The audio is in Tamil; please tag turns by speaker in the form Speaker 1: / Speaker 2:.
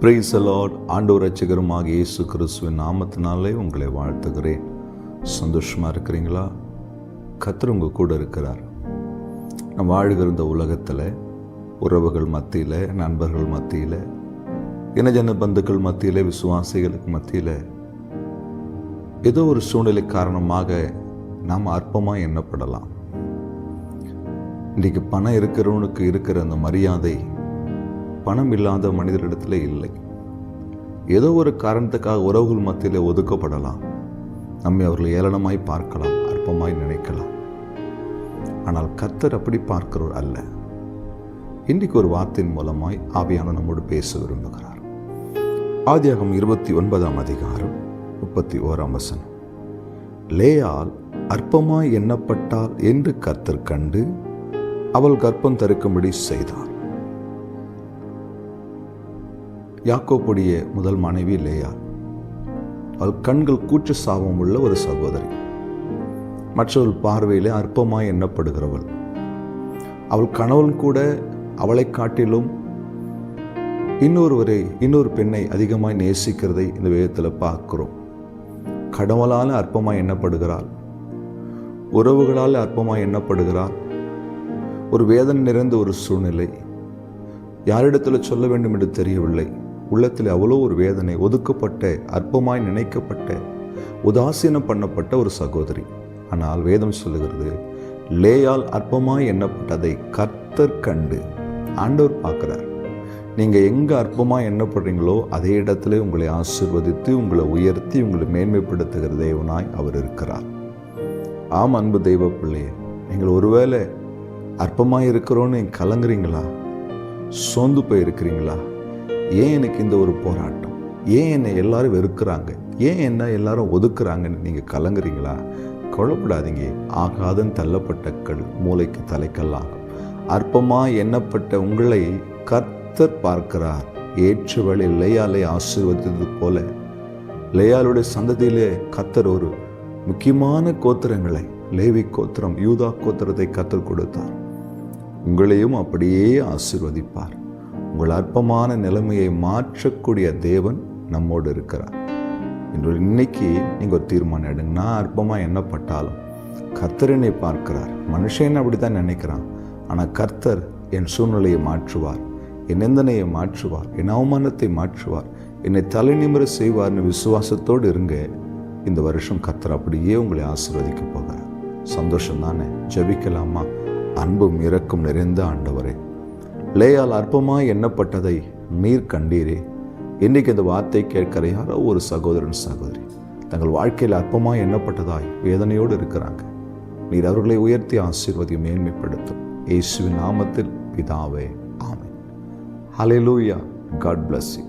Speaker 1: Praise the Lord. ஆண்டவர் இரட்சகருமாக இயேசு கிறிஸ்துவின் நாமத்தினாலே உங்களை வாழ்த்துகிறேன். சந்தோஷமாக இருக்கிறீங்களா? கர்த்தர் உங்கள் கூட இருக்கிறார். நம் வாழ்கிற இந்த உலகத்தில் உறவுகள் மத்தியில், நண்பர்கள் மத்தியில், இனஜன பந்துக்கள் மத்தியில், விசுவாசிகளுக்கு மத்தியில் ஏதோ ஒரு சூழ்நிலை காரணமாக நாம் அற்பமாக எண்ணப்படலாம். இன்றைக்கு பணம் இருக்கிறவனுக்கு இருக்கிற அந்த மரியாதை பணம் இல்லாத மனிதரிடத்தில் இல்லை. ஏதோ ஒரு காரணத்துக்காக உறவுகள் மத்தியில் ஒதுக்கப்படலாம். நம்மை அவர்கள் ஏளனமாய் பார்க்கலாம், அற்பமாய் நினைக்கலாம். ஆனால் கர்த்தர் அப்படி பார்க்கிறவர் அல்ல. இன்றைக்கு ஒரு வார்த்தையின் மூலமாய் ஆவியானவர் நம்மோடு பேச விரும்புகிறார். ஆதியாகமம் 29ஆம் அதிகாரம் 31ஆம் வசனம். லேயாள் அற்பமாய் எண்ணப்பட்டாள் என்று கர்த்தர் கண்டு அவள் கர்ப்பம் தரிக்கும்படி செய்தார். யாக்கோபுடைய முதல் மனைவி லேயாள். அவள் கண்கள் கூற்று சாபம் உள்ள ஒரு சகோதரி. மற்றவள் பார்வையிலே அற்பமாய் எண்ணப்படுகிறவள். அவள் கணவன் கூட அவளை காட்டிலும் இன்னொரு பெண்ணை அதிகமாய் நேசிக்கிறதை இந்த வேதத்தில் பார்க்கிறோம். கடவுளால் அற்பமாய் எண்ணப்படுகிறாள், உறவுகளால் அற்பமாய் எண்ணப்படுகிறாள். ஒரு வேதனை நிறைந்த ஒரு சூழ்நிலை, யாரிடத்தில் சொல்ல வேண்டும் என்று தெரியவில்லை. உள்ளத்தில் அவ்வளோ ஒரு வேதனை, ஒதுக்கப்பட்ட, அற்பமாய் நினைக்கப்பட்ட, உதாசீனம் பண்ணப்பட்ட ஒரு சகோதரி. ஆனால் வேதம் சொல்லுகிறது, லேயாள் அற்பமாய் எண்ணப்பட்டதை கர்த்தர் கண்டு. ஆண்டவர் பார்க்கிறார். நீங்கள் எங்கே அற்பமாய் எண்ணப்படுறீங்களோ அதே இடத்துல உங்களை ஆசீர்வதித்து, உங்களை உயர்த்தி, உங்களை மேன்மைப்படுத்துகிற தேவனாய் அவர் இருக்கிறார். ஆம் அன்பு தெய்வ பிள்ளையே, நீங்கள் ஒருவேளை அற்பமாய் இருக்கிறோன்னு கலங்குறீங்களா? சோர்ந்து போயிருக்கிறீங்களா? ஏன் எனக்கு இந்த ஒரு போராட்டம்? ஏன் என்னை எல்லாரும் வெறுக்கிறாங்க? ஏன் என்ன எல்லாரும் ஒதுக்குறாங்கன்னு நீங்கள் கலங்குறீங்களா? கவலைப்படாதீங்க. ஆகாதன் தள்ளப்பட்ட கல் மூளைக்கு தலைக்கல்லாகும். அற்பமாக எண்ணப்பட்ட உங்களை கர்த்தர் பார்க்கிறார். ஏற்ற வழி லேயாளை ஆசீர்வதித்தது போல லேயாளுடைய சந்ததியிலே கர்த்தர் ஒரு முக்கியமான கோத்திரங்களை, லேவி கோத்திரம், யூதா கோத்திரத்தை கர்த்தர் கொடுத்தார். உங்களையும் அப்படியே ஆசீர்வதிப்பார். உங்கள் அற்பமான நிலைமையை மாற்றக்கூடிய தேவன் நம்மோடு இருக்கிறார். இன்னைக்கு நீங்கள் ஒரு தீர்மானம் எடுங்க. நான் அற்பமாக எண்ணப்பட்டாலும் கர்த்தர் என்னை பார்க்கிறார். மனுஷன் அப்படி தான் நினைக்கிறான். ஆனால் கர்த்தர் என் சூழ்நிலையை மாற்றுவார், என் நிந்தனையை மாற்றுவார், என் அவமானத்தை மாற்றுவார், என்னை தலை நிமிர செய்வார்னு விசுவாசத்தோடு இருங்க. இந்த வருஷம் கர்த்தர் அப்படியே உங்களை ஆசீர்வதிக்க போகிறார். சந்தோஷம் தானே? ஜெபிக்கலாமா? அன்பும் இரக்கம் நிறைந்த ஆண்டவரே, லேயாள் அற்பமாய் எண்ணப்பட்டதை நீர் கண்டீரே. இன்றைக்கு இந்த வார்த்தை கேட்கிற யாரோ ஒரு சகோதரன், சகோதரி தங்கள் வாழ்க்கையில் அற்பமாய் எண்ணப்பட்டதாய் வேதனையோடு இருக்கிறாங்க. நீர் அவர்களை உயர்த்தி ஆசீர்வதி, மேன்மைப்படுத்தும். இயேசுவின் நாமத்தில் பிதாவே, amen. Hallelujah. God bless you.